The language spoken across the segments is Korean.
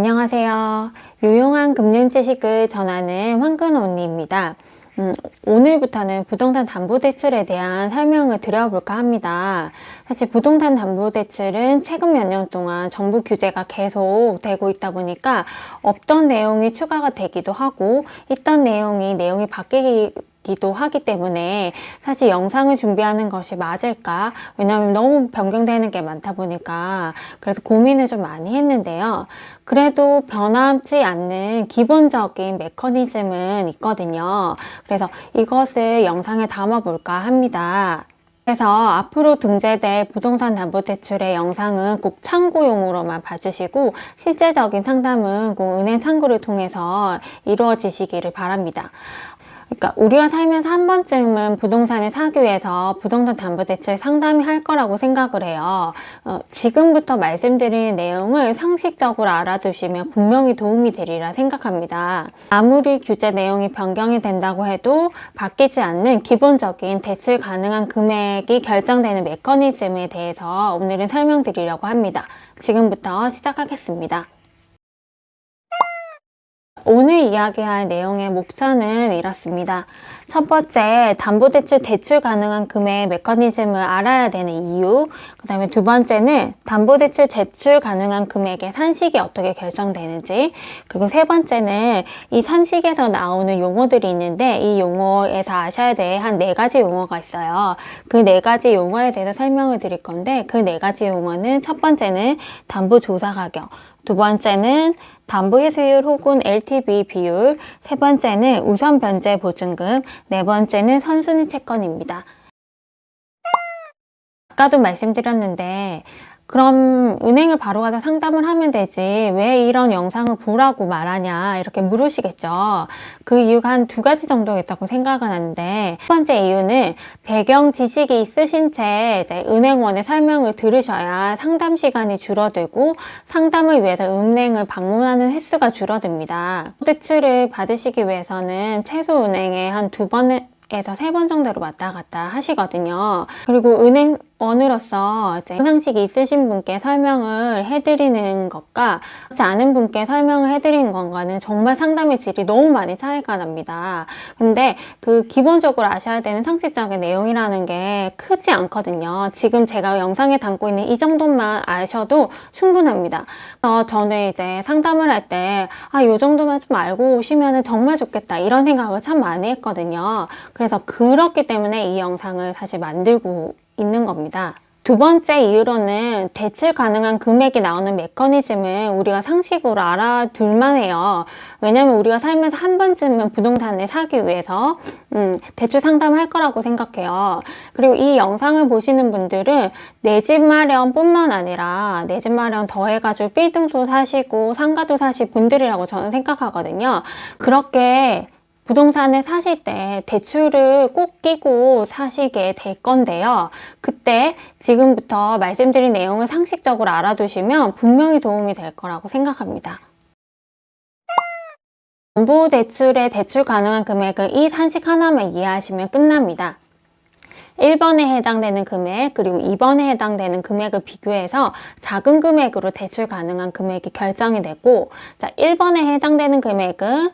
안녕하세요. 유용한 금융 지식을 전하는 황근 언니입니다. 오늘부터는 부동산 담보대출에 대한 설명을 드려볼까 합니다. 사실 부동산 담보대출은 최근 몇 년 동안 정부 규제가 계속 되고 있다 보니까 없던 내용이 추가가 되기도 하고 있던 내용이 바뀌기도 하기 때문에 사실 영상을 준비하는 것이 맞을까? 왜냐하면 너무 변경되는 게 많다 보니까 그래서 고민을 좀 많이 했는데요. 그래도 변하지 않는 기본적인 메커니즘은 있거든요. 그래서 이것을 영상에 담아볼까 합니다. 그래서 앞으로 등재될 부동산 담보대출의 영상은 꼭 참고용으로만 봐주시고 실제적인 상담은 꼭 은행 창구를 통해서 이루어지시기를 바랍니다. 그러니까 우리가 살면서 한 번쯤은 부동산을 사기 위해서 부동산 담보대출 상담이 할 거라고 생각을 해요. 지금부터 말씀드리는 내용을 상식적으로 알아두시면 분명히 도움이 되리라 생각합니다. 아무리 규제 내용이 변경이 된다고 해도 바뀌지 않는 기본적인 대출 가능한 금액이 결정되는 메커니즘에 대해서 오늘은 설명드리려고 합니다. 지금부터 시작하겠습니다. 오늘 이야기할 내용의 목차는 이렇습니다. 첫 번째, 담보대출 대출 가능한 금액 메커니즘을 알아야 되는 이유. 그 다음에 두 번째는 담보대출 대출 가능한 금액의 산식이 어떻게 결정되는지. 그리고 세 번째는 이 산식에서 나오는 용어들이 있는데 이 용어에서 아셔야 될 한 4가지 용어가 있어요. 그 4가지 용어에 대해서 설명을 드릴 건데 그 4가지 용어는 첫 번째는 담보조사 가격, 두 번째는 담보회수율 혹은 LTV 비율, 세 번째는 우선 변제 보증금, 네 번째는 선순위 채권입니다. 아까도 말씀드렸는데 그럼 은행을 바로 가서 상담을 하면 되지 왜 이런 영상을 보라고 말하냐 이렇게 물으시겠죠. 그 이유가 한 2가지 정도 있다고 생각은 하는데 첫 번째 이유는 배경 지식이 있으신 채 이제 은행원의 설명을 들으셔야 상담 시간이 줄어들고 상담을 위해서 은행을 방문하는 횟수가 줄어듭니다. 대출을 받으시기 위해서는 최소 은행에 한 2번에서 3번 정도로 왔다 갔다 하시거든요. 그리고 은행원으로서 이제 상식이 있으신 분께 설명을 해드리는 것과 그렇지 않은 분께 설명을 해드리는 것과는 정말 상담의 질이 너무 많이 차이가 납니다. 근데 그 기본적으로 아셔야 되는 상식적인 내용이라는 게 크지 않거든요. 지금 제가 영상에 담고 있는 이 정도만 아셔도 충분합니다. 저는 이제 상담을 할 때 요 정도만 좀 알고 오시면 정말 좋겠다 이런 생각을 참 많이 했거든요. 그래서 그렇기 때문에 이 영상을 사실 만들고 있는 겁니다. 두 번째 이유로는 대출 가능한 금액이 나오는 메커니즘을 우리가 상식으로 알아둘만 해요. 왜냐면 우리가 살면서 한 번쯤은 부동산을 사기 위해서 대출 상담을 할 거라고 생각해요. 그리고 이 영상을 보시는 분들은 내 집 마련 뿐만 아니라 내 집 마련 더해가지고 빌딩도 사시고 상가도 사실 분들이라고 저는 생각하거든요. 그렇게 부동산을 사실 때 대출을 꼭 끼고 사시게 될 건데요. 그때 지금부터 말씀드린 내용을 상식적으로 알아두시면 분명히 도움이 될 거라고 생각합니다. 담보대출의 대출 가능한 금액은 이 산식 하나만 이해하시면 끝납니다. 1번에 해당되는 금액 그리고 2번에 해당되는 금액을 비교해서 작은 금액으로 대출 가능한 금액이 결정이 되고, 자 1번에 해당되는 금액은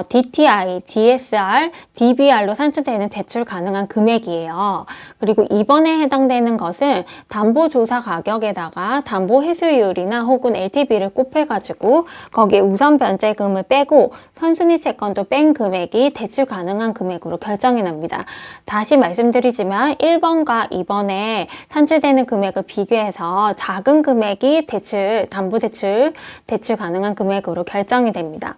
DTI, DSR, DBR로 산출되는 대출 가능한 금액이에요. 그리고 2번에 해당되는 것은 담보조사 가격에다가 담보회수율이나 혹은 LTV를 곱해가지고 거기에 우선 변제금을 빼고 선순위 채권도 뺀 금액이 대출 가능한 금액으로 결정이 납니다. 다시 말씀드리지만 1번과 2번에 산출되는 금액을 비교해서 작은 금액이 담보대출 가능한 금액으로 결정이 됩니다.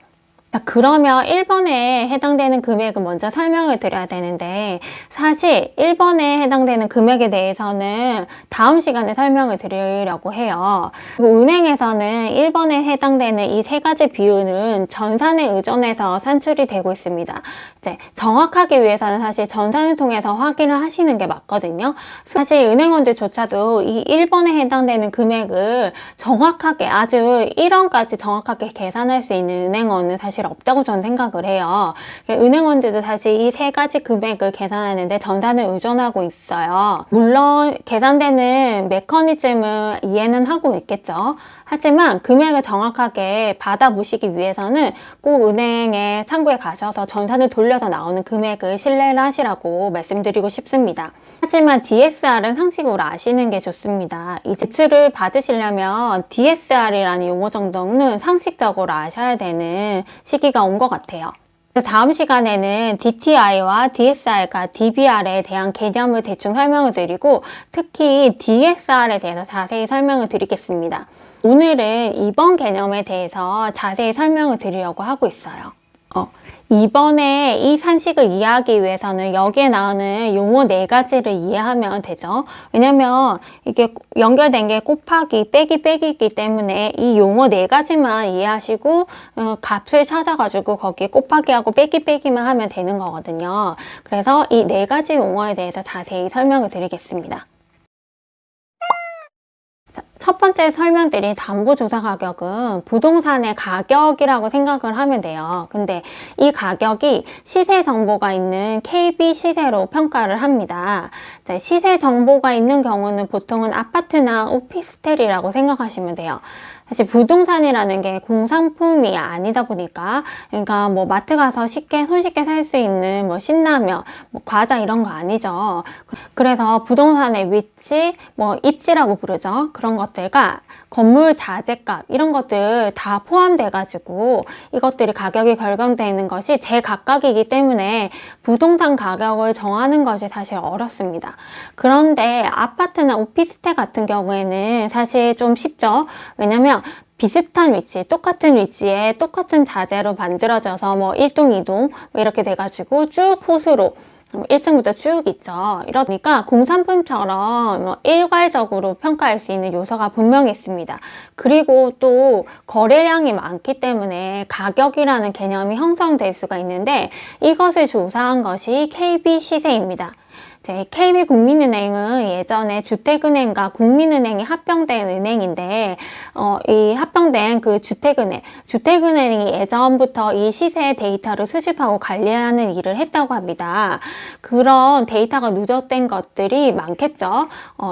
그러면 1번에 해당되는 금액을 먼저 설명을 드려야 되는데 사실 1번에 해당되는 금액에 대해서는 다음 시간에 설명을 드리려고 해요. 그리고 은행에서는 1번에 해당되는 이 3가지 비율은 전산에 의존해서 산출이 되고 있습니다. 이제 정확하기 위해서는 사실 전산을 통해서 확인을 하시는 게 맞거든요. 사실 은행원들조차도 이 1번에 해당되는 금액을 정확하게 아주 1원까지 정확하게 계산할 수 있는 은행원은 사실 사실 없다고 저는 생각을 해요. 은행원들도 사실 이 세 가지 금액을 계산하는데 전산을 의존하고 있어요. 물론 계산되는 메커니즘을 이해는 하고 있겠죠. 하지만 금액을 정확하게 받아보시기 위해서는 꼭 은행에 창구에 가셔서 전산을 돌려서 나오는 금액을 신뢰를 하시라고 말씀드리고 싶습니다. 하지만 DSR은 상식으로 아시는 게 좋습니다. 이 대출을 받으시려면 DSR이라는 용어 정도는 상식적으로 아셔야 되는 시기가 온 것 같아요. 다음 시간에는 DTI와 DSR과 DBR에 대한 개념을 대충 설명을 드리고 특히 DSR에 대해서 자세히 설명을 드리겠습니다. 오늘은 이번 개념에 대해서 자세히 설명을 드리려고 하고 있어요. 이번에 이 산식을 이해하기 위해서는 여기에 나오는 용어 4가지를 이해하면 되죠. 왜냐면 이게 연결된 게 곱하기, 빼기, 빼기이기 때문에 이 용어 4가지만 이해하시고 값을 찾아가지고 거기에 곱하기하고 빼기, 빼기만 하면 되는 거거든요. 그래서 이 4가지 용어에 대해서 자세히 설명을 드리겠습니다. 첫 번째 설명드린 담보조사 가격은 부동산의 가격이라고 생각을 하면 돼요. 근데 이 가격이 시세 정보가 있는 KB 시세로 평가를 합니다. 자, 시세 정보가 있는 경우는 보통은 아파트나 오피스텔이라고 생각하시면 돼요. 사실 부동산이라는 게 공산품이 아니다 보니까 그러니까 뭐 마트 가서 손쉽게 살 수 있는 뭐 신라면, 뭐 과자 이런 거 아니죠. 그래서 부동산의 위치, 뭐 입지라고 부르죠. 그런 것들과 건물 자재값 이런 것들 다 포함돼 가지고 이것들이 가격이 결정되는 것이 제각각이기 때문에 부동산 가격을 정하는 것이 사실 어렵습니다. 그런데 아파트나 오피스텔 같은 경우에는 사실 좀 쉽죠. 왜냐면 비슷한 위치, 똑같은 위치에 똑같은 자재로 만들어져서 뭐 1동, 2동 이렇게 돼가지고 쭉 호수로 1층부터 쭉 있죠. 이러니까 공산품처럼 뭐 일괄적으로 평가할 수 있는 요소가 분명히 있습니다. 그리고 또 거래량이 많기 때문에 가격이라는 개념이 형성될 수가 있는데 이것을 조사한 것이 KB 시세입니다. KB국민은행은 예전에 주택은행과 국민은행이 합병된 은행인데 이 합병된 그 주택은행이 예전부터 이 시세 데이터를 수집하고 관리하는 일을 했다고 합니다. 그런 데이터가 누적된 것들이 많겠죠.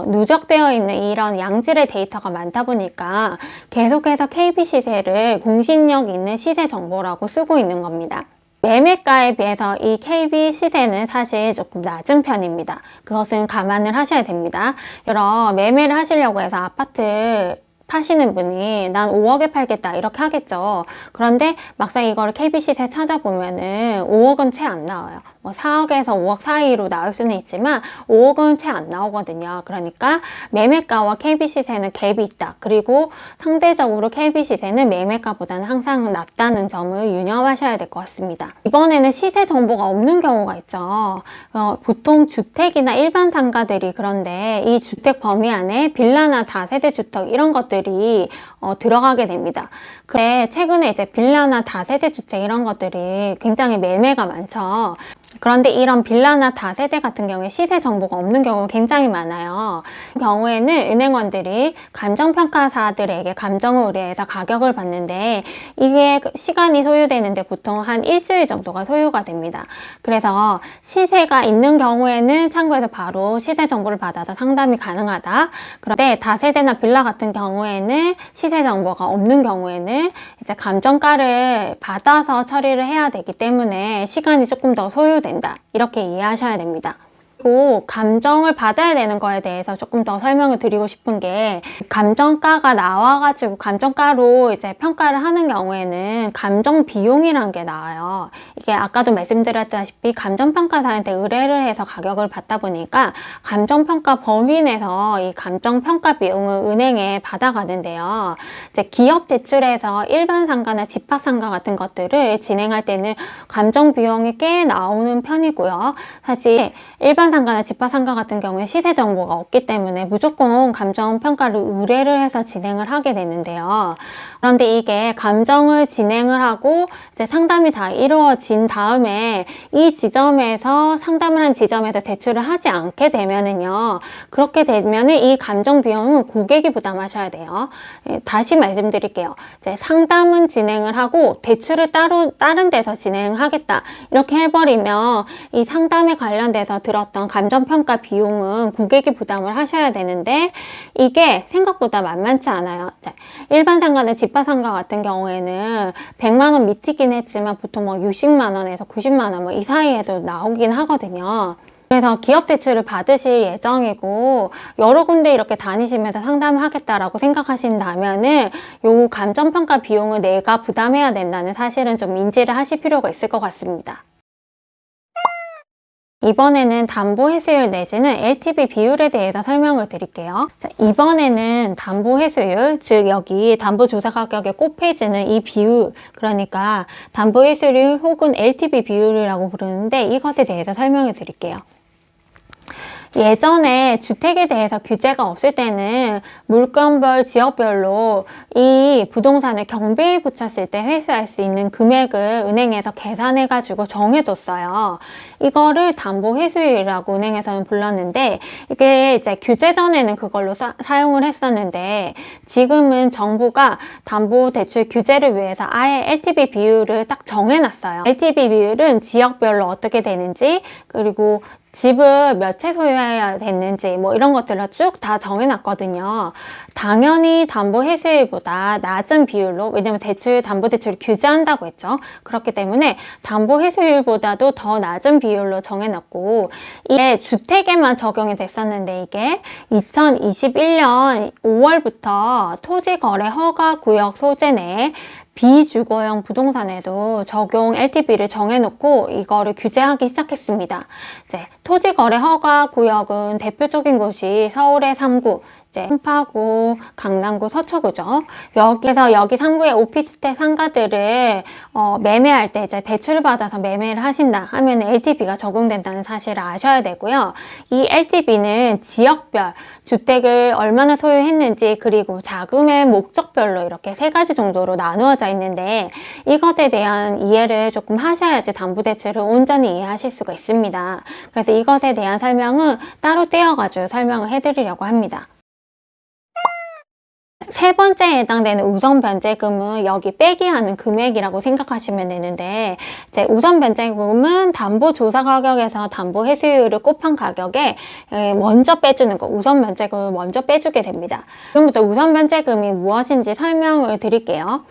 누적되어 있는 이런 양질의 데이터가 많다 보니까 계속해서 KB 시세를 공신력 있는 시세 정보라고 쓰고 있는 겁니다. 매매가에 비해서 이 KB 시세는 사실 조금 낮은 편입니다. 그것은 감안을 하셔야 됩니다. 여러 매매를 하시려고 해서 아파트 파시는 분이 난 5억에 팔겠다 이렇게 하겠죠. 그런데 막상 이거를 KB 시세 찾아보면은 5억은 채 안 나와요. 뭐 4억에서 5억 사이로 나올 수는 있지만 5억은 채 안 나오거든요. 그러니까 매매가와 KB 시세는 갭이 있다. 그리고 상대적으로 KB 시세는 매매가보다는 항상 낮다는 점을 유념하셔야 될 것 같습니다. 이번에는 시세 정보가 없는 경우가 있죠. 보통 주택이나 일반 상가들이 그런데 이 주택 범위 안에 빌라나 다세대 주택 이런 것들이 들어가게 됩니다. 그래 최근에 이제 빌라나 다세대 주택 이런 것들이 굉장히 매매가 많죠. 그런데 이런 빌라나 다세대 같은 경우에 시세 정보가 없는 경우가 굉장히 많아요. 그 경우에는 은행원들이 감정평가사들에게 감정을 의뢰해서 가격을 받는데 이게 시간이 소요되는데 보통 한 일주일 정도가 소요가 됩니다. 그래서 시세가 있는 경우에는 창구에서 바로 시세 정보를 받아서 상담이 가능하다. 그런데 다세대나 빌라 같은 경우에는 시세 정보가 없는 경우에는 이제 감정가를 받아서 처리를 해야 되기 때문에 시간이 조금 더 소요된다. 이렇게 이해하셔야 됩니다. 그리고 감정을 받아야 되는 거에 대해서 조금 더 설명을 드리고 싶은 게 감정가가 나와가지고 감정가로 이제 평가를 하는 경우에는 감정 비용이라는 게 나와요. 이게 아까도 말씀드렸다시피 감정평가사한테 의뢰를 해서 가격을 받다 보니까 감정평가 범위 내에서 이 감정평가 비용을 은행에 받아가는데요. 이제 기업 대출에서 일반 상가나 집합 상가 같은 것들을 진행할 때는 감정 비용이 꽤 나오는 편이고요. 사실 일반 일반 상가나 집합상가 같은 경우에 시세 정보가 없기 때문에 무조건 감정평가를 의뢰를 해서 진행을 하게 되는데요. 그런데 이게 감정을 진행을 하고 이제 상담이 다 이루어진 다음에 이 지점에서 상담을 한 지점에서 대출을 하지 않게 되면은요, 그렇게 되면은 이 감정 비용은 고객이 부담하셔야 돼요. 다시 말씀드릴게요. 이제 상담은 진행을 하고 대출을 따로 다른 데서 진행하겠다 이렇게 해버리면 이 상담에 관련돼서 들었던 감정평가 비용은 고객이 부담을 하셔야 되는데 이게 생각보다 만만치 않아요. 일반 상가나 집합상가 같은 경우에는 100만 원 미치긴 했지만 보통 뭐 60만 원에서 90만 원 뭐 이 사이에도 나오긴 하거든요. 그래서 기업 대출을 받으실 예정이고 여러 군데 이렇게 다니시면서 상담을 하겠다라고 생각하신다면은 요 감정평가 비용을 내가 부담해야 된다는 사실은 좀 인지를 하실 필요가 있을 것 같습니다. 이번에는 담보 회수율 내지는 LTV 비율에 대해서 설명을 드릴게요. 자, 이번에는 담보 회수율, 즉 여기 담보조사 가격의 꽃페이지는 이 비율, 그러니까 담보 회수율 혹은 LTV 비율이라고 부르는데 이것에 대해서 설명을 드릴게요. 예전에 주택에 대해서 규제가 없을 때는 물건별, 지역별로 이 부동산을 경매에 붙였을 때 회수할 수 있는 금액을 은행에서 계산해가지고 정해뒀어요. 이거를 담보 회수율이라고 은행에서는 불렀는데 이게 이제 규제 전에는 그걸로 사용을 했었는데 지금은 정부가 담보대출 규제를 위해서 아예 LTV 비율을 딱 정해놨어요. LTV 비율은 지역별로 어떻게 되는지 그리고 집을 몇 채 소유해야 됐는지 뭐 이런 것들을 쭉 다 정해놨거든요. 당연히 담보 회수율보다 낮은 비율로, 왜냐면 담보대출을 규제한다고 했죠. 그렇기 때문에 담보 회수율보다도 더 낮은 비율로 정해놨고 이게 주택에만 적용이 됐었는데 이게 2021년 5월부터 토지거래 허가구역 소재 내에 비주거형 부동산에도 적용 LTV를 정해놓고 이거를 규제하기 시작했습니다. 이제 토지거래 허가구역은 대표적인 곳이 서울의 3구, 송파구, 강남구, 서초구죠. 여기서 여기 3구의 오피스텔 상가들을 매매할 때 이제 대출을 받아서 매매를 하신다 하면 LTV가 적용된다는 사실을 아셔야 되고요. 이 LTV는 지역별, 주택을 얼마나 소유했는지 그리고 자금의 목적별로 이렇게 세 가지 정도로 나누어져 있는데 이것에 대한 이해를 조금 하셔야지 담보대출을 온전히 이해하실 수가 있습니다. 그래서 이것에 대한 설명은 따로 떼어가지고 설명을 해드리려고 합니다. 세 번째에 해당되는 우선 변제금은 여기 빼기 하는 금액이라고 생각하시면 되는데 이제 우선 변제금은 담보 조사 가격에서 담보 회수율을 곱한 가격에 먼저 빼주는 거, 우선 변제금을 먼저 빼주게 됩니다. 지금부터 우선 변제금이 무엇인지 설명을 드릴게요.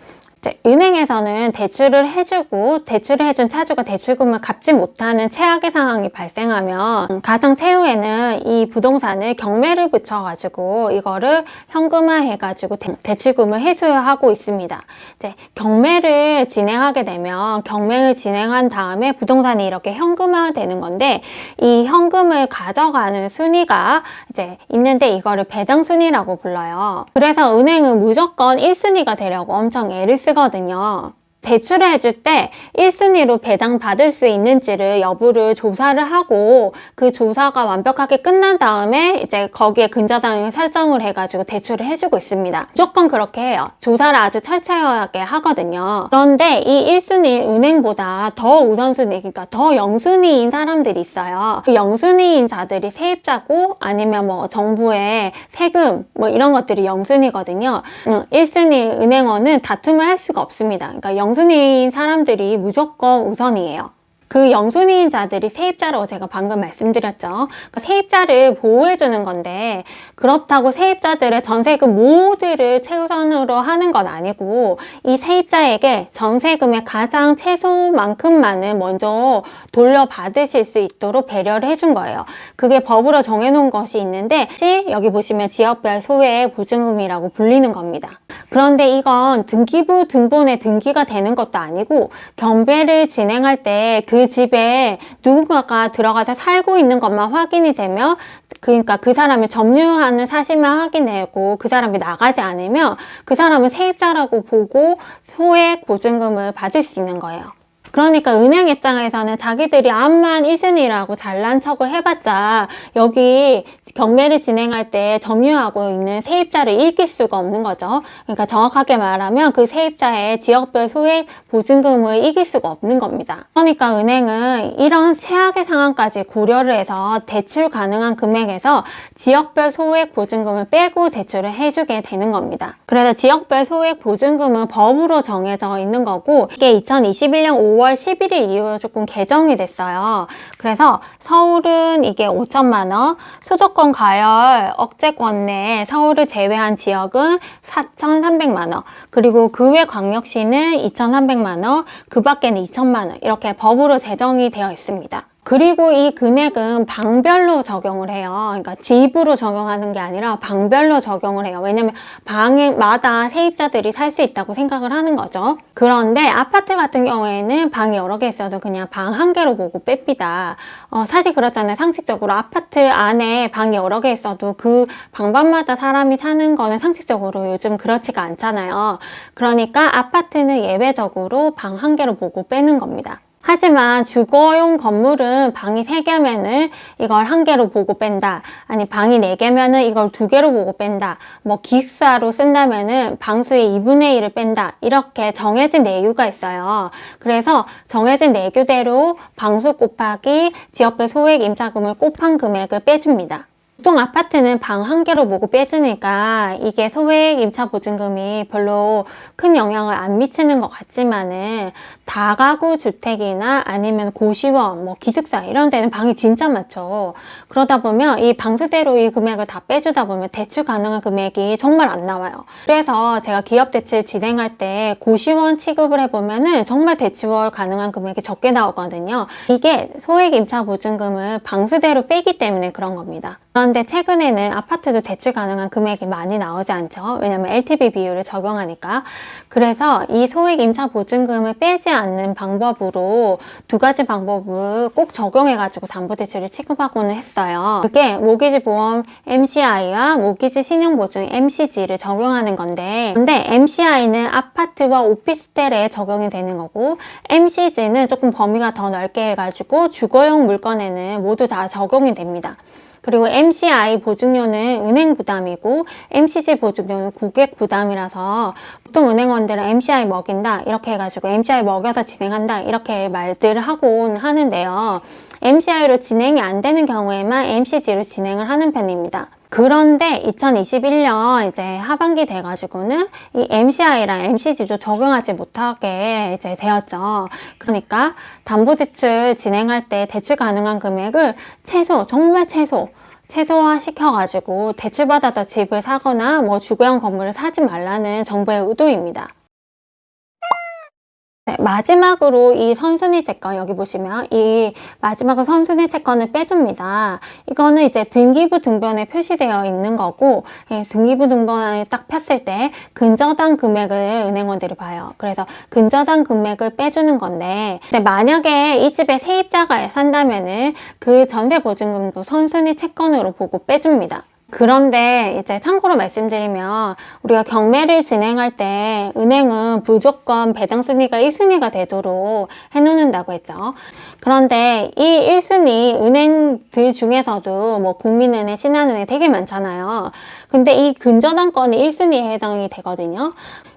은행에서는 대출을 해주고 대출을 해준 차주가 대출금을 갚지 못하는 최악의 상황이 발생하면 가장 최후에는 이 부동산을 경매를 붙여가지고 이거를 현금화해가지고 대출금을 회수하고 있습니다. 이제 경매를 진행하게 되면 경매를 진행한 다음에 부동산이 이렇게 현금화되는 건데 이 현금을 가져가는 순위가 이제 있는데 이거를 배당 순위라고 불러요. 그래서 은행은 무조건 1순위가 되려고 엄청 애를 쓰거든요. 대출을 해줄 때 1순위로 배당받을 수 있는지를 여부를 조사를 하고 그 조사가 완벽하게 끝난 다음에 이제 거기에 근저당을 설정을 해가지고 대출을 해주고 있습니다. 무조건 그렇게 해요. 조사를 아주 철저하게 하거든요. 그런데 이 1순위 은행보다 더 우선순위, 그러니까 더 영순위인 사람들이 있어요. 그 영순위인 자들이 세입자고 아니면 뭐 정부의 세금 뭐 이런 것들이 영순위거든요. 1순위 은행원은 다툼을 할 수가 없습니다. 그러니까 영순위인 사람들이 무조건 우선이에요. 그 영순위인 자들이 세입자라고 제가 방금 말씀드렸죠. 그러니까 세입자를 보호해주는 건데 그렇다고 세입자들의 전세금 모두를 최우선으로 하는 건 아니고 이 세입자에게 전세금의 가장 최소만큼만은 먼저 돌려받으실 수 있도록 배려를 해준 거예요. 그게 법으로 정해놓은 것이 있는데 여기 보시면 지역별 소외 보증금이라고 불리는 겁니다. 그런데 이건 등기부 등본에 등기가 되는 것도 아니고 경매를 진행할 때 그 집에 누군가가 들어가서 살고 있는 것만 확인이 되면 그러니까 그 사람이 점유하는 사실만 확인되고 그 사람이 나가지 않으면 그 사람은 세입자라고 보고 소액 보증금을 받을 수 있는 거예요. 그러니까 은행 입장에서는 자기들이 암만 1순위라고 잘난 척을 해봤자 여기 경매를 진행할 때 점유하고 있는 세입자를 이길 수가 없는 거죠. 그러니까 정확하게 말하면 그 세입자의 지역별 소액 보증금을 이길 수가 없는 겁니다. 그러니까 은행은 이런 최악의 상황까지 고려를 해서 대출 가능한 금액에서 지역별 소액 보증금을 빼고 대출을 해주게 되는 겁니다. 그래서 지역별 소액 보증금은 법으로 정해져 있는 거고 이게 2021년 5월 11일 이후에 조금 개정이 됐어요. 그래서 서울은 이게 5천만 원, 수도권 가열 억제권 내 서울을 제외한 지역은 4,300만 원, 그리고 그 외 광역시는 2,300만 원, 그 밖에는 2천만 원 이렇게 법으로 제정이 되어 있습니다. 그리고 이 금액은 방별로 적용을 해요. 그러니까 집으로 적용하는 게 아니라 방별로 적용을 해요. 왜냐면 방마다 세입자들이 살 수 있다고 생각을 하는 거죠. 그런데 아파트 같은 경우에는 방이 여러 개 있어도 그냥 방 한 개로 보고 뺍니다. 사실 그렇잖아요. 상식적으로 아파트 안에 방이 여러 개 있어도 그 방방마다 사람이 사는 거는 상식적으로 요즘 그렇지가 않잖아요. 그러니까 아파트는 예외적으로 방 한 개로 보고 빼는 겁니다. 하지만 주거용 건물은 방이 3개면은 이걸 1개로 보고 뺀다. 아니 방이 4개면은 이걸 2개로 보고 뺀다. 뭐 기숙사로 쓴다면은 방수의 2분의 1을 뺀다. 이렇게 정해진 내유가 있어요. 그래서 정해진 내규대로 방수 곱하기 지역별 소액 임차금을 곱한 금액을 빼줍니다. 보통 아파트는 방 1개로 보고 빼주니까 이게 소액 임차 보증금이 별로 큰 영향을 안 미치는 것 같지만은 다가구 주택이나 아니면 고시원, 뭐 기숙사 이런 데는 방이 진짜 많죠. 그러다 보면 이 방수대로 이 금액을 다 빼주다 보면 대출 가능한 금액이 정말 안 나와요. 그래서 제가 기업 대출 진행할 때 고시원 취급을 해보면은 정말 대출 가능한 금액이 적게 나오거든요. 이게 소액 임차 보증금을 방수대로 빼기 때문에 그런 겁니다. 그런데 최근에는 아파트도 대출 가능한 금액이 많이 나오지 않죠. 왜냐면 LTV 비율을 적용하니까. 그래서 이 소액 임차 보증금을 빼지 않는 방법으로 2가지 방법을 꼭 적용해가지고 담보대출을 취급하고는 했어요. 그게 모기지 보험 MCI와 모기지 신용보증 MCG를 적용하는 건데, 근데 MCI는 아파트와 오피스텔에 적용이 되는 거고, MCG는 조금 범위가 더 넓게 해가지고 주거용 물건에는 모두 다 적용이 됩니다. 그리고 MCI 보증료는 은행 부담이고 MCG 보증료는 고객 부담이라서 보통 은행원들은 MCI 먹인다 이렇게 해가지고 MCI 먹여서 진행한다 이렇게 말들을 하곤 하는데요. MCI로 진행이 안 되는 경우에만 MCG로 진행을 하는 편입니다. 그런데 2021년 이제 하반기 돼가지고는 이 MCI랑 MCG도 적용하지 못하게 이제 되었죠. 그러니까 담보대출 진행할 때 대출 가능한 금액을 정말 최소화 시켜가지고 대출받아서 집을 사거나 뭐 주거용 건물을 사지 말라는 정부의 의도입니다. 네, 마지막으로 이 선순위 채권 여기 보시면 이 마지막으로 선순위 채권을 빼줍니다. 이거는 이제 등기부 등본에 표시되어 있는 거고 등기부 등본을 딱 폈을 때 근저당 금액을 은행원들이 봐요. 그래서 근저당 금액을 빼주는 건데 근데 만약에 이 집에 세입자가 산다면은 그 전세 보증금도 선순위 채권으로 보고 빼줍니다. 그런데 이제 참고로 말씀드리면 우리가 경매를 진행할 때 은행은 무조건 배당 순위가 1순위가 되도록 해놓는다고 했죠. 그런데 이 1순위 은행들 중에서도 뭐 국민은행, 신한은행 되게 많잖아요. 근데 이 근저당권이 1순위에 해당이 되거든요.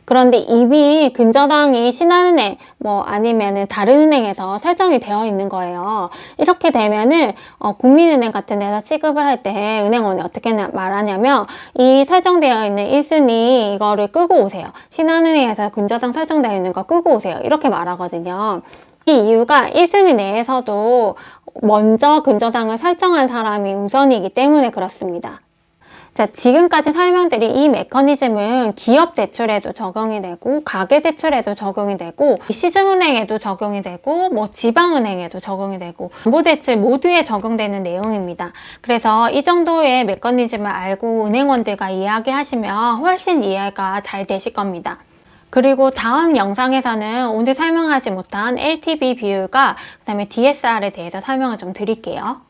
그런데 이미 근저당이 신한은행 뭐 아니면은 다른 은행에서 설정이 되어 있는 거예요. 이렇게 되면은 국민은행 같은 데서 취급을 할 때 은행원이 어떻게 말하냐면 이 설정되어 있는 1순위 이거를 끄고 오세요. 신한은행에서 근저당 설정되어 있는 거 끄고 오세요. 이렇게 말하거든요. 이 이유가 1순위 내에서도 먼저 근저당을 설정한 사람이 우선이기 때문에 그렇습니다. 자, 지금까지 설명드린 이 메커니즘은 기업 대출에도 적용이 되고 가계 대출에도 적용이 되고 시중은행에도 적용이 되고 뭐 지방은행에도 적용이 되고 담보대출 모두에 적용되는 내용입니다. 그래서 이 정도의 메커니즘을 알고 은행원들과 이야기하시면 훨씬 이해가 잘 되실 겁니다. 그리고 다음 영상에서는 오늘 설명하지 못한 LTV 비율과 그 다음에 DSR에 대해서 설명을 좀 드릴게요.